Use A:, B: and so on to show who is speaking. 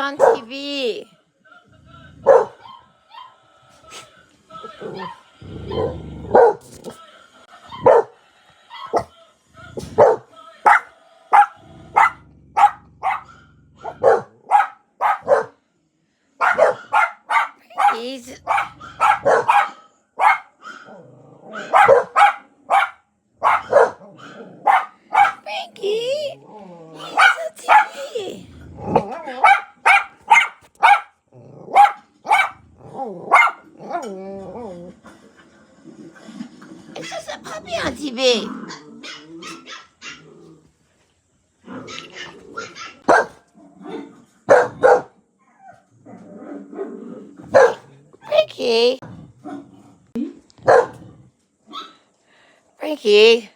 A: on TV. He's Frankie. He's on TV. It's just a puppy on TV. Frankie. Frankie.